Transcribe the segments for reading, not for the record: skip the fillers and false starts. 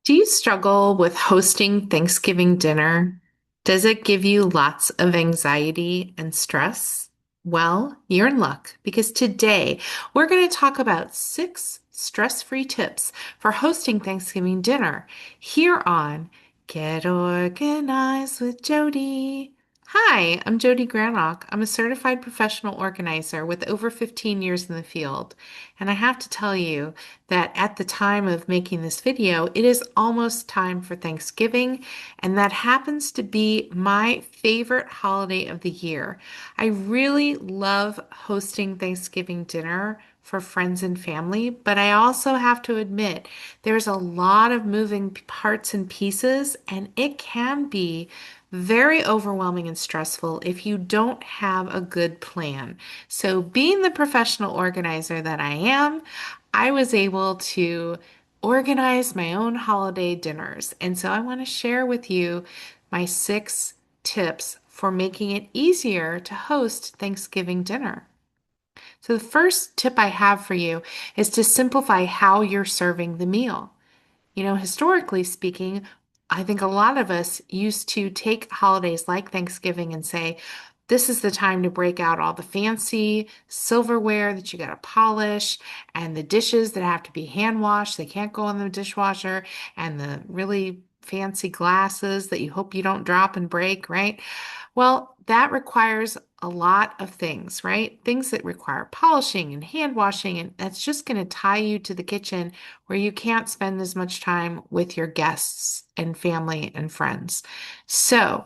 Do you struggle with hosting Thanksgiving dinner? Does it give you lots of anxiety and stress? Well, you're in luck because today we're going to talk about 6 stress-free tips for hosting Thanksgiving dinner here on Get Organized with Jodi. Hi, I'm Jodi Granok. I'm a certified professional organizer with over 15 years in the field. And I have to tell you, that at the time of making this video, it is almost time for Thanksgiving, and that happens to be my favorite holiday of the year. I really love hosting Thanksgiving dinner for friends and family, but I also have to admit there's a lot of moving parts and pieces, and it can be very overwhelming and stressful if you don't have a good plan. So, being the professional organizer that I am, I was able to organize my own holiday dinners. And so I want to share with you my 6 tips for making it easier to host Thanksgiving dinner. So the first tip I have for you is to simplify how you're serving the meal. Historically speaking, I think a lot of us used to take holidays like Thanksgiving and say, this is the time to break out all the fancy silverware that you got to polish and the dishes that have to be hand washed. They can't go in the dishwasher, and the really fancy glasses that you hope you don't drop and break, right? Well, that requires a lot of things, right? Things that require polishing and hand washing, and that's just going to tie you to the kitchen where you can't spend as much time with your guests and family and friends. So,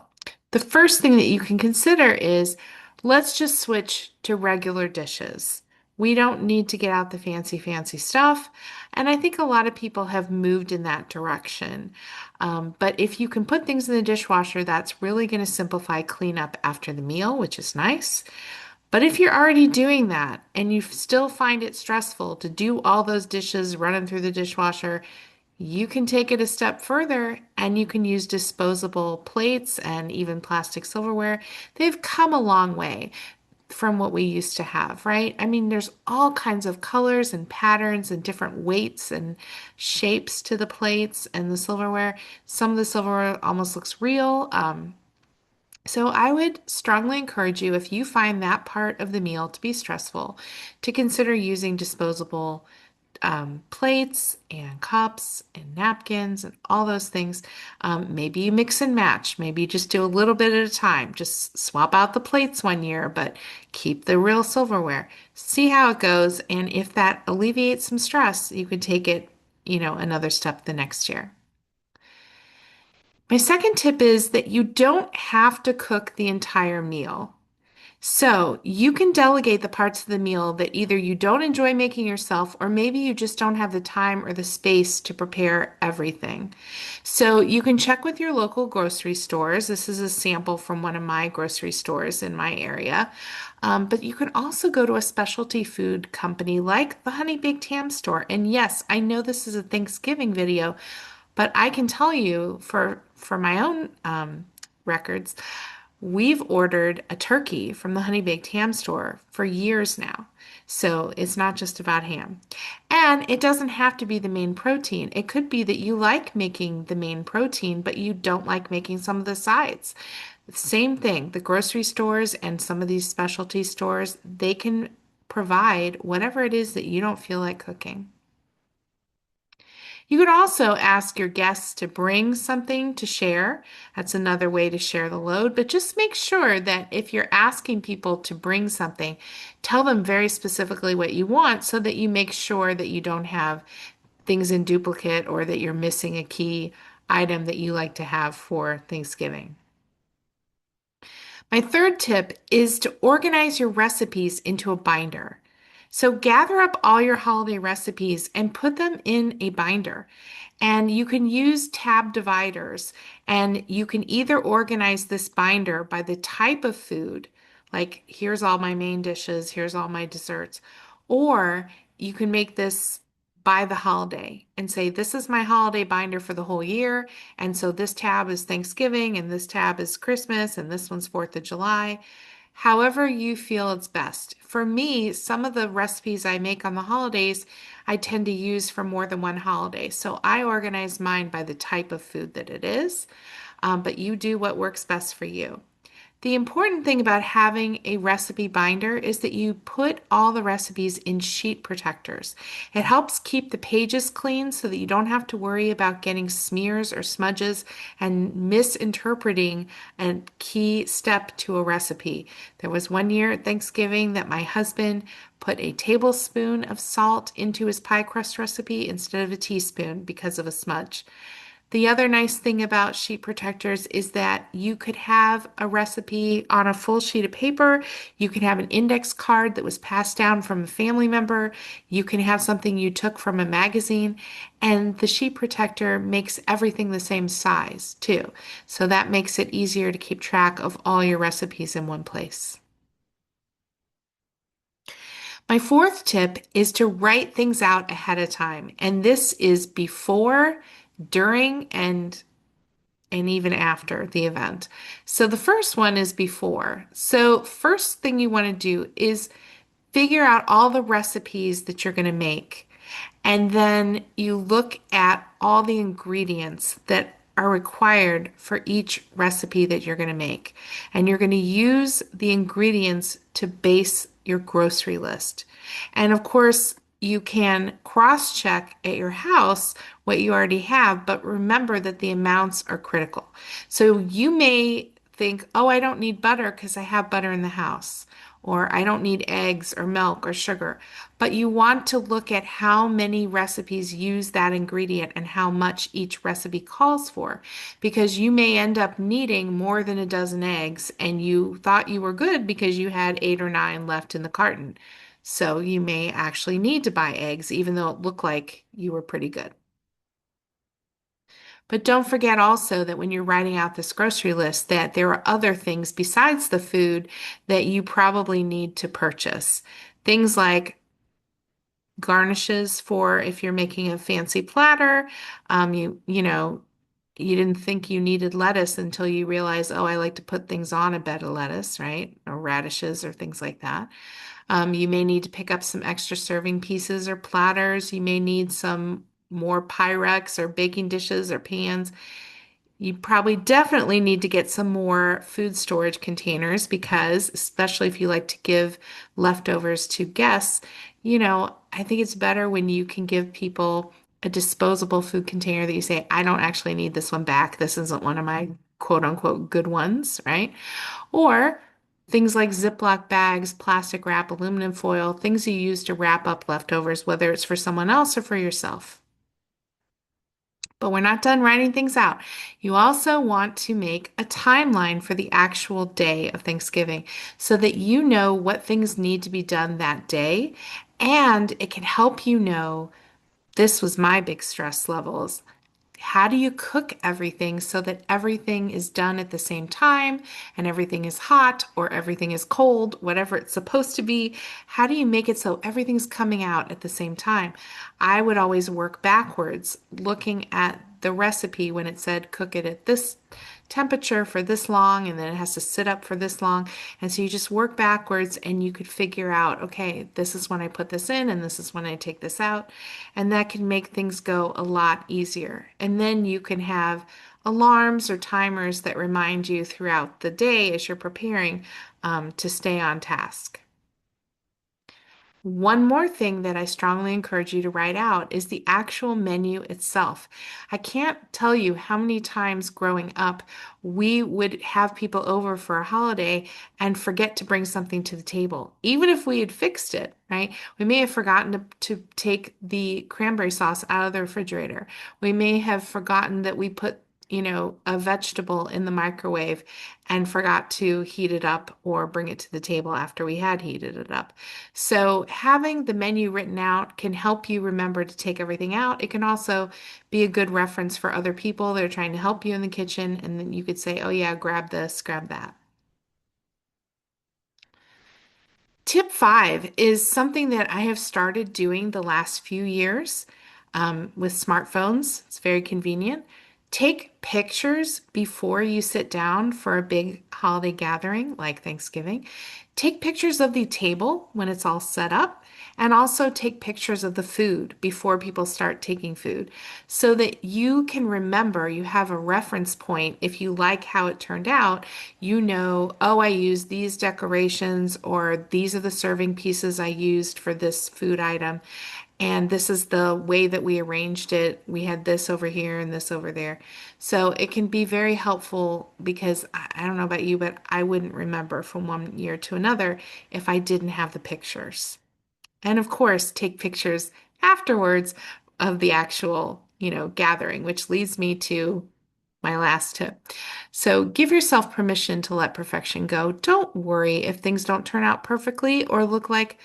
the first thing that you can consider is let's just switch to regular dishes. We don't need to get out the fancy stuff. And I think a lot of people have moved in that direction. But if you can put things in the dishwasher, that's really going to simplify cleanup after the meal, which is nice. But if you're already doing that and you still find it stressful to do all those dishes running through the dishwasher, you can take it a step further and you can use disposable plates and even plastic silverware. They've come a long way from what we used to have, right? I mean, there's all kinds of colors and patterns and different weights and shapes to the plates and the silverware. Some of the silverware almost looks real. So I would strongly encourage you, if you find that part of the meal to be stressful, to consider using disposable plates and cups and napkins and all those things. Maybe you mix and match. Maybe you just do a little bit at a time. Just swap out the plates one year, but keep the real silverware. See how it goes. And if that alleviates some stress, you can take it, another step the next year. My second tip is that you don't have to cook the entire meal. So you can delegate the parts of the meal that either you don't enjoy making yourself, or maybe you just don't have the time or the space to prepare everything. So you can check with your local grocery stores. This is a sample from one of my grocery stores in my area. But you can also go to a specialty food company like the Honey Baked Ham store. And yes, I know this is a Thanksgiving video, but I can tell you for my own records, we've ordered a turkey from the Honey Baked Ham store for years now. So it's not just about ham. And it doesn't have to be the main protein. It could be that you like making the main protein, but you don't like making some of the sides. Same thing, the grocery stores and some of these specialty stores, they can provide whatever it is that you don't feel like cooking. You could also ask your guests to bring something to share. That's another way to share the load, but just make sure that if you're asking people to bring something, tell them very specifically what you want so that you make sure that you don't have things in duplicate or that you're missing a key item that you like to have for Thanksgiving. My third tip is to organize your recipes into a binder. So gather up all your holiday recipes and put them in a binder. And you can use tab dividers, and you can either organize this binder by the type of food, like here's all my main dishes, here's all my desserts, or you can make this by the holiday and say, this is my holiday binder for the whole year. And so this tab is Thanksgiving, and this tab is Christmas, and this one's 4th of July. however you feel it's best. For me, some of the recipes I make on the holidays, I tend to use for more than one holiday. So I organize mine by the type of food that it is, but you do what works best for you. The important thing about having a recipe binder is that you put all the recipes in sheet protectors. It helps keep the pages clean so that you don't have to worry about getting smears or smudges and misinterpreting a key step to a recipe. There was one year at Thanksgiving that my husband put a tablespoon of salt into his pie crust recipe instead of a teaspoon because of a smudge. The other nice thing about sheet protectors is that you could have a recipe on a full sheet of paper. You can have an index card that was passed down from a family member. You can have something you took from a magazine. And the sheet protector makes everything the same size, too. So that makes it easier to keep track of all your recipes in one place. My fourth tip is to write things out ahead of time. And this is before, during, and even after the event. So the first one is before. So first thing you want to do is figure out all the recipes that you're going to make. And then you look at all the ingredients that are required for each recipe that you're going to make. And you're going to use the ingredients to base your grocery list. And of course, you can cross check at your house what you already have, but remember that the amounts are critical. So you may think, oh, I don't need butter because I have butter in the house, or I don't need eggs or milk or sugar. But you want to look at how many recipes use that ingredient and how much each recipe calls for, because you may end up needing more than a dozen eggs and you thought you were good because you had 8 or 9 left in the carton. So you may actually need to buy eggs, even though it looked like you were pretty good. But don't forget also that when you're writing out this grocery list, that there are other things besides the food that you probably need to purchase. Things like garnishes for if you're making a fancy platter. You didn't think you needed lettuce until you realize, oh, I like to put things on a bed of lettuce, right? Or radishes or things like that. You may need to pick up some extra serving pieces or platters. You may need some more Pyrex or baking dishes or pans. You probably definitely need to get some more food storage containers because, especially if you like to give leftovers to guests, I think it's better when you can give people a disposable food container that you say, I don't actually need this one back. This isn't one of my quote unquote good ones, right? Or things like Ziploc bags, plastic wrap, aluminum foil, things you use to wrap up leftovers, whether it's for someone else or for yourself. But we're not done writing things out. You also want to make a timeline for the actual day of Thanksgiving so that you know what things need to be done that day. And it can help you know this was my big stress levels. How do you cook everything so that everything is done at the same time and everything is hot or everything is cold, whatever it's supposed to be? How do you make it so everything's coming out at the same time? I would always work backwards, looking at the recipe when it said cook it at this temperature for this long and then it has to sit up for this long. And so you just work backwards and you could figure out, okay, this is when I put this in and this is when I take this out. And that can make things go a lot easier. And then you can have alarms or timers that remind you throughout the day as you're preparing to stay on task. One more thing that I strongly encourage you to write out is the actual menu itself. I can't tell you how many times growing up we would have people over for a holiday and forget to bring something to the table, even if we had fixed it, right? We may have forgotten to take the cranberry sauce out of the refrigerator. We may have forgotten that we put a vegetable in the microwave and forgot to heat it up or bring it to the table after we had heated it up. So having the menu written out can help you remember to take everything out. It can also be a good reference for other people that are trying to help you in the kitchen, and then you could say, oh yeah, grab this, grab that. Tip 5 is something that I have started doing the last few years with smartphones. It's very convenient. Take pictures before you sit down for a big holiday gathering like Thanksgiving. Take pictures of the table when it's all set up, and also take pictures of the food before people start taking food so that you can remember, you have a reference point. If you like how it turned out, you know, oh, I used these decorations, or these are the serving pieces I used for this food item. And this is the way that we arranged it. We had this over here and this over there. So it can be very helpful because I don't know about you, but I wouldn't remember from one year to another if I didn't have the pictures. And of course, take pictures afterwards of the actual, gathering, which leads me to my last tip. So give yourself permission to let perfection go. Don't worry if things don't turn out perfectly or look like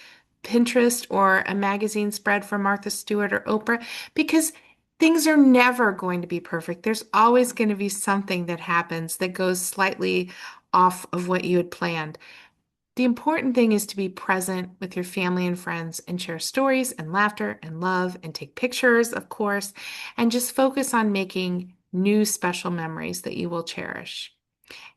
Pinterest or a magazine spread from Martha Stewart or Oprah, because things are never going to be perfect. There's always going to be something that happens that goes slightly off of what you had planned. The important thing is to be present with your family and friends and share stories and laughter and love and take pictures, of course, and just focus on making new special memories that you will cherish.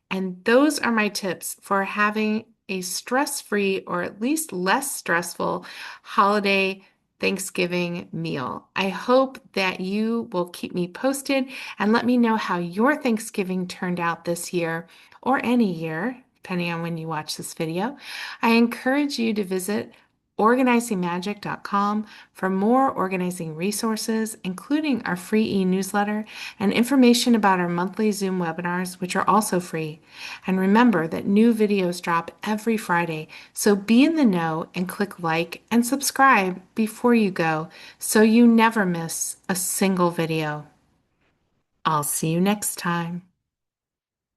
And those are my tips for having a stress-free or at least less stressful holiday Thanksgiving meal. I hope that you will keep me posted and let me know how your Thanksgiving turned out this year or any year, depending on when you watch this video. I encourage you to visit organizingmagic.com for more organizing resources, including our free e-newsletter and information about our monthly Zoom webinars, which are also free. And remember that new videos drop every Friday, so be in the know and click like and subscribe before you go so you never miss a single video. I'll see you next time.